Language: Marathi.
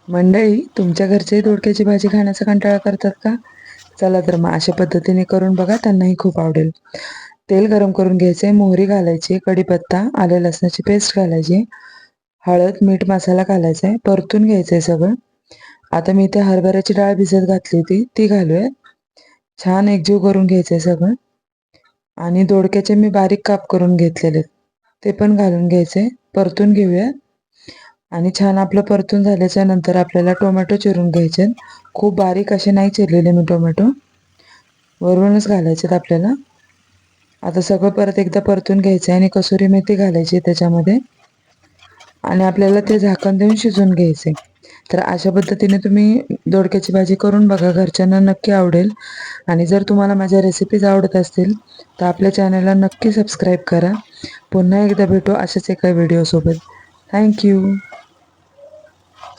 मंडळी, तुमच्या घरचे दोडक्याची भाजी खाण्याचा कंटाळा करतात का? चला तर मग अशा पद्धतीने करून बघा, त्यांनाही खूप आवडेल. तेल गरम करून घ्यायचे, मोहरी घालायची, कढीपत्ता, आले लसणाची पेस्ट घालायची, हळद, मीठ, मसाला घालायचा आहे, परतून घ्यायचंय सगळं. आता मी इथे हरभऱ्याची डाळ भिजत घातली होती, ती घालूया. छान एकजीव करून घ्यायचंय सगळं. आणि दोडक्याचे मी बारीक काप करून घेतलेले, ते पण घालून घ्यायचे, परतून घेऊया. आणि छान आपलं परतून झाल्याच्या नंतर आपल्याला टोमॅटो चिरून घ्यायचे. खूप बारीक असे नाही चिरलेले मी टोमॅटो, वरूनच घालायचेत आपल्याला. आता सगळं परत एकदा परतून घ्यायचं आणि कसुरी मेथी घालायची त्याच्यामध्ये, आणि आपल्याला ते झाकण देऊन शिजवून घ्यायचे. तर अशा पद्धतीने तुम्ही दोडक्याची भाजी करून बघा, घरच्यांना नक्की आवडेल. आणि जर तुम्हाला माझ्या रेसिपीज आवडत असतील तर आपल्या चॅनलला नक्की सबस्क्राईब करा. पुन्हा एकदा भेटू अशाच एका व्हिडिओसोबत. थँक्यू.